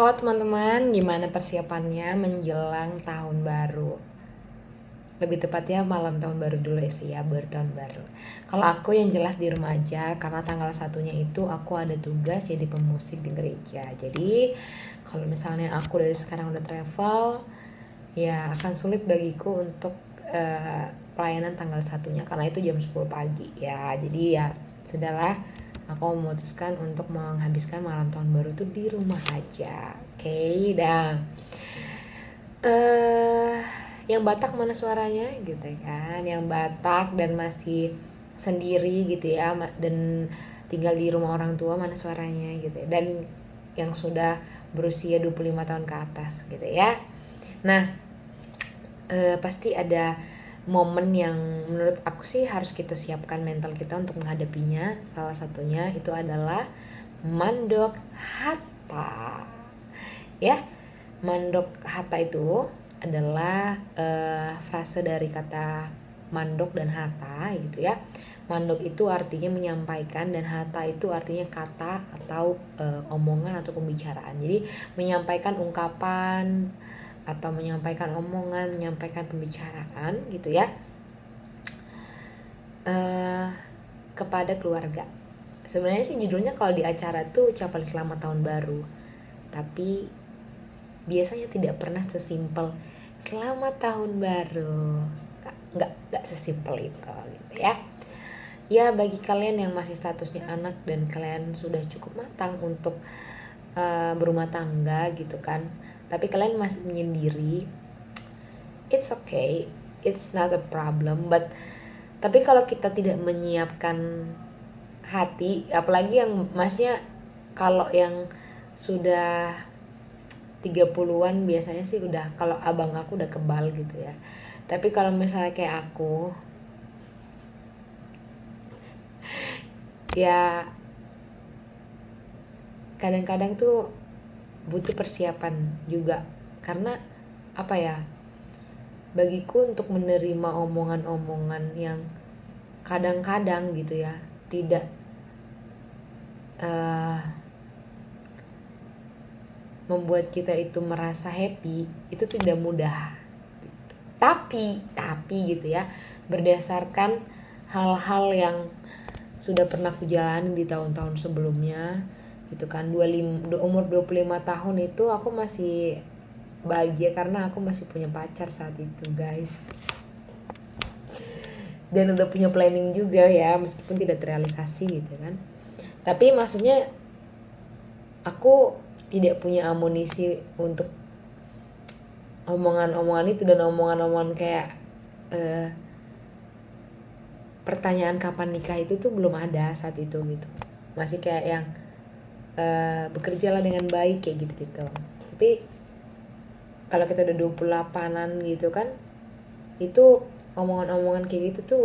Halo teman-teman, gimana persiapannya menjelang tahun baru? Lebih tepatnya malam tahun baru dulu sih ya, baru tahun baru. Kalau aku yang jelas di rumah aja, karena tanggal satunya itu aku ada tugas jadi pemusik di gereja. Jadi kalau misalnya aku dari sekarang udah travel, ya akan sulit bagiku untuk pelayanan tanggal satunya karena itu jam 10 pagi ya. Jadi ya sudahlah, aku memutuskan untuk menghabiskan malam tahun baru itu di rumah aja. Oke, dah. eh yang Batak mana suaranya gitu kan? Yang Batak dan masih sendiri gitu ya, dan tinggal di rumah orang tua mana suaranya gitu ya. Dan yang sudah berusia 25 tahun ke atas gitu ya. Nah, pasti ada momen yang menurut aku sih harus kita siapkan mental kita untuk menghadapinya. Salah satunya itu adalah mandok hatta. Ya, mandok hatta itu adalah frase dari kata mandok dan hatta gitu ya. Mandok itu artinya menyampaikan dan hatta itu artinya kata atau omongan atau pembicaraan. Jadi menyampaikan ungkapan atau menyampaikan omongan, menyampaikan pembicaraan gitu ya, kepada keluarga. Sebenarnya sih judulnya kalau di acara tuh ucapan selamat tahun baru, tapi biasanya tidak pernah sesimpel selamat tahun baru. Nggak sesimpel itu gitu ya. Ya bagi kalian yang masih statusnya anak dan kalian sudah cukup matang untuk berumah tangga gitu kan, tapi kalian masih menyendiri, it's okay, it's not a problem. Tapi kalau kita tidak menyiapkan hati, apalagi yang masnya, kalau yang sudah 30-an biasanya sih udah, kalau abang aku udah kebal gitu ya. Tapi kalau misalnya kayak aku, ya kadang-kadang tuh butuh persiapan juga. Karena apa ya, bagiku untuk menerima omongan-omongan yang kadang-kadang gitu ya tidak membuat kita itu merasa happy, itu tidak mudah gitu. Tapi gitu ya, berdasarkan hal-hal yang sudah pernah aku jalani di tahun-tahun sebelumnya gitu kan. Umur 25 tahun itu aku masih bahagia karena aku masih punya pacar saat itu, guys. Dan udah punya planning juga ya, meskipun tidak terrealisasi gitu kan. Tapi maksudnya aku tidak punya amunisi untuk omongan-omongan itu, dan omongan-omongan kayak pertanyaan kapan nikah itu tuh belum ada saat itu gitu. Masih kayak yang bekerjalah dengan baik kayak gitu-gitu. Tapi kalau kita udah 28-an gitu kan, itu omongan-omongan kayak gitu tuh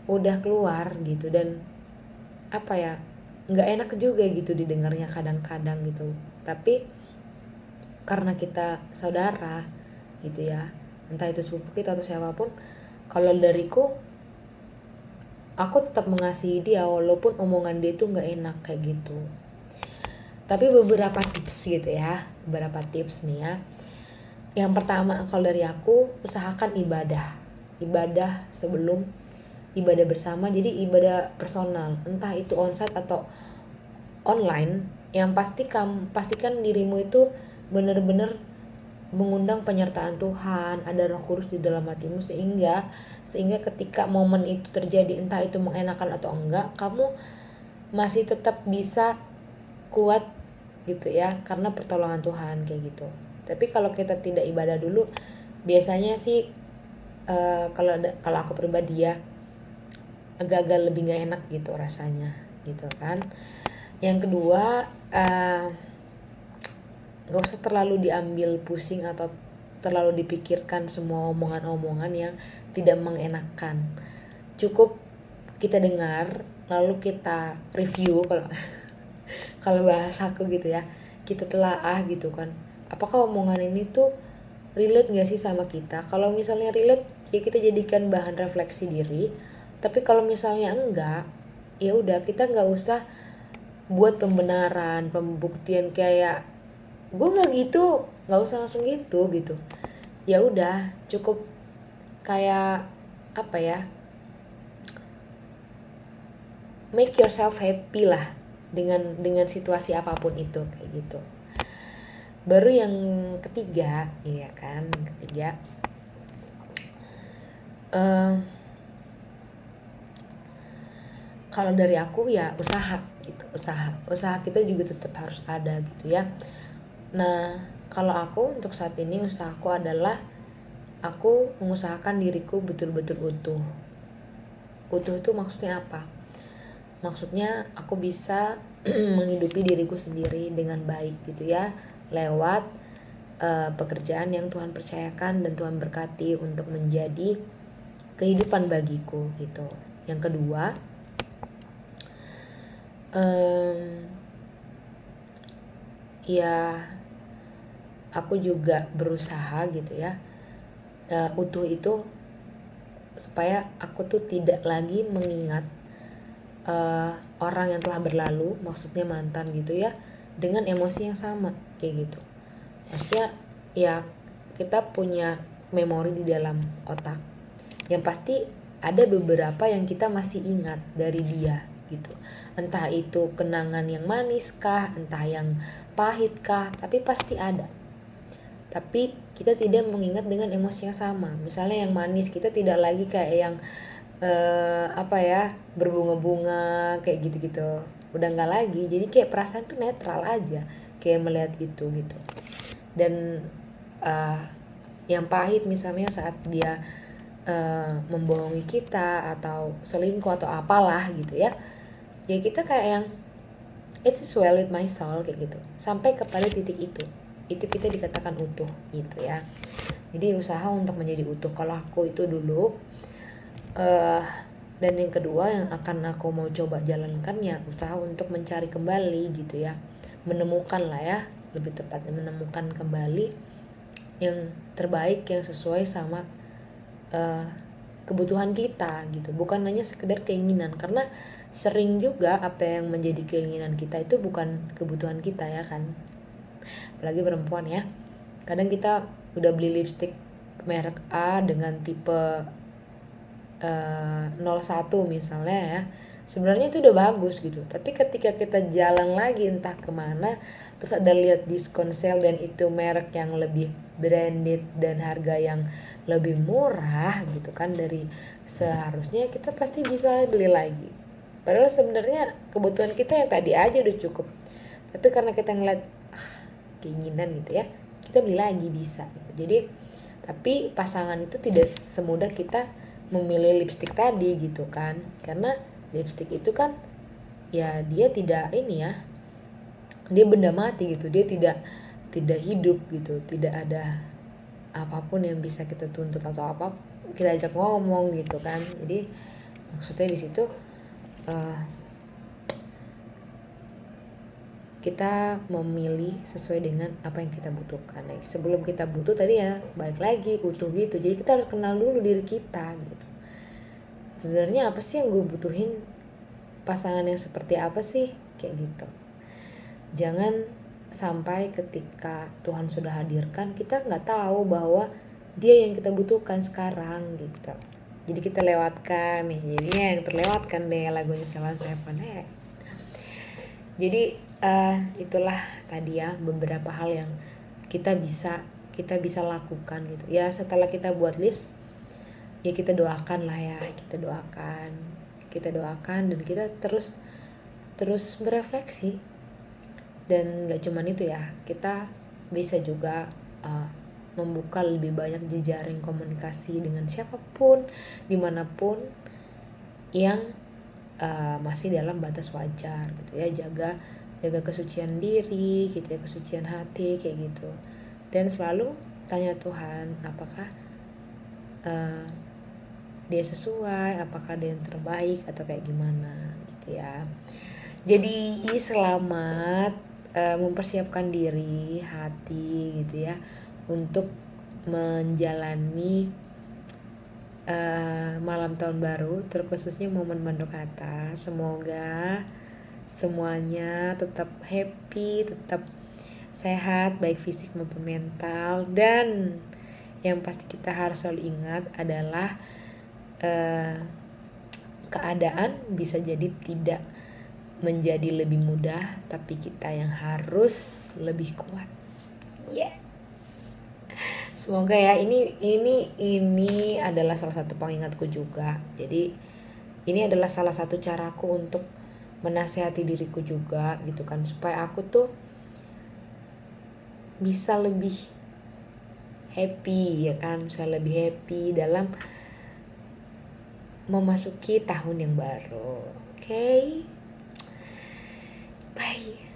udah keluar gitu. Dan apa ya, nggak enak juga gitu didengarnya kadang-kadang gitu. Tapi karena kita saudara gitu ya, entah itu sepupu kita atau siapapun, kalau dariku, aku tetap mengasihi dia walaupun omongan dia itu nggak enak kayak gitu. Tapi beberapa tips gitu ya, beberapa tips nih ya. Yang pertama, kalau dari aku, usahakan ibadah sebelum ibadah bersama. Jadi ibadah personal, entah itu onsite atau online, yang pastikan dirimu itu benar-benar mengundang penyertaan Tuhan, ada Roh Kudus di dalam hatimu, sehingga ketika momen itu terjadi, entah itu mengenakan atau enggak, kamu masih tetap bisa kuat gitu ya, karena pertolongan Tuhan kayak gitu. Tapi kalau kita tidak ibadah dulu, biasanya sih kalau aku pribadi ya, agak-agak lebih nggak enak gitu rasanya gitu kan. Yang kedua, gak usah terlalu diambil pusing atau terlalu dipikirkan semua omongan-omongan yang tidak mengenakan. Cukup kita dengar, lalu kita review, kalau bahasaku gitu ya, kita telaah gitu kan, apakah omongan ini tuh relate gak sih sama kita. Kalau misalnya relate, ya kita jadikan bahan refleksi diri. Tapi kalau misalnya enggak, ya udah, kita nggak usah buat pembenaran, pembuktian kayak gue nggak gitu, nggak usah langsung gitu. Ya udah, cukup kayak apa ya, make yourself happy lah dengan situasi apapun itu, kayak gitu. Baru yang ketiga, iya kan, yang ketiga, eh, kalau dari aku ya usaha gitu. Usaha kita juga tetap harus ada gitu ya. Nah, kalau aku untuk saat ini, usahaku adalah aku mengusahakan diriku betul-betul utuh. Utuh itu maksudnya apa? Maksudnya aku bisa menghidupi diriku sendiri dengan baik gitu ya, lewat pekerjaan yang Tuhan percayakan dan Tuhan berkati untuk menjadi kehidupan bagiku gitu. Yang kedua, ya aku juga berusaha gitu ya, utuh itu supaya aku tuh tidak lagi mengingat orang yang telah berlalu, maksudnya mantan gitu ya, dengan emosi yang sama kayak gitu. Maksudnya ya kita punya memori di dalam otak yang pasti ada beberapa yang kita masih ingat dari dia gitu. Entah itu kenangan yang manis kah, entah yang pahit kah, tapi pasti ada. Tapi kita tidak mengingat dengan emosi yang sama. Misalnya yang manis, kita tidak lagi kayak yang apa ya, berbunga-bunga kayak gitu-gitu, udah nggak lagi. Jadi kayak perasaan tuh netral aja kayak melihat itu gitu. Dan yang pahit misalnya saat dia membohongi kita atau selingkuh atau apalah gitu ya, ya kita kayak yang it's well with my soul kayak gitu, sampai kepada titik itu kita dikatakan utuh gitu ya. Jadi usaha untuk menjadi utuh kalau aku itu dulu. Dan yang kedua yang akan aku mau coba jalankan ya usaha untuk mencari kembali gitu ya, menemukan lah ya, lebih tepatnya menemukan kembali yang terbaik yang sesuai sama kebutuhan kita gitu, bukan hanya sekedar keinginan. Karena sering juga apa yang menjadi keinginan kita itu bukan kebutuhan kita ya kan, apalagi perempuan ya. Kadang kita udah beli lipstick merek A dengan tipe 01 misalnya ya, sebenarnya itu udah bagus gitu, tapi ketika kita jalan lagi entah kemana, terus ada lihat diskon sale dan itu merek yang lebih branded dan harga yang lebih murah gitu kan dari seharusnya, kita pasti bisa beli lagi. Padahal sebenarnya kebutuhan kita yang tadi aja udah cukup, tapi karena kita ngeliat keinginan gitu ya, kita beli lagi bisa gitu. Jadi tapi pasangan itu tidak semudah kita memilih lipstick tadi gitu kan, karena lipstick itu kan ya dia tidak ini ya, dia benda mati gitu, dia tidak hidup gitu, tidak ada apapun yang bisa kita tuntut atau apa kita ajak ngomong gitu kan. Jadi maksudnya di situ kita memilih sesuai dengan apa yang kita butuhkan. Nah, sebelum kita butuh tadi ya balik lagi utuh gitu, jadi kita harus kenal dulu diri kita gitu. Sebenarnya apa sih yang gue butuhin, pasangan yang seperti apa sih kayak gitu. Jangan sampai ketika Tuhan sudah hadirkan kita nggak tahu bahwa dia yang kita butuhkan sekarang gitu. Jadi kita lewatkan nih, jadinya yang terlewatkan deh lagunya Salon Seven. Jadi itulah tadi ya beberapa hal yang kita bisa lakukan gitu ya. Setelah kita buat list ya kita doakan lah ya, kita doakan dan kita terus berefleksi. Dan gak cuman itu ya, kita bisa juga membuka lebih banyak jejaring komunikasi dengan siapapun dimanapun yang masih dalam batas wajar gitu ya. Jaga kesucian diri gitu ya, kesucian hati kayak gitu. Dan selalu tanya Tuhan apakah dia sesuai, apakah dia yang terbaik atau kayak gimana gitu ya. Jadi selamat mempersiapkan diri, hati gitu ya, untuk menjalani malam tahun baru, terkhususnya momen Mandokata. Semoga semuanya tetap happy, tetap sehat baik fisik maupun mental. Dan yang pasti kita harus selalu ingat adalah keadaan bisa jadi tidak menjadi lebih mudah, tapi kita yang harus lebih kuat. Semoga ya ini adalah salah satu pengingatku juga. Jadi ini adalah salah satu caraku untuk menasehati diriku juga gitu kan, supaya aku tuh bisa lebih happy ya kan, bisa lebih happy dalam memasuki tahun yang baru. Oke. Bye.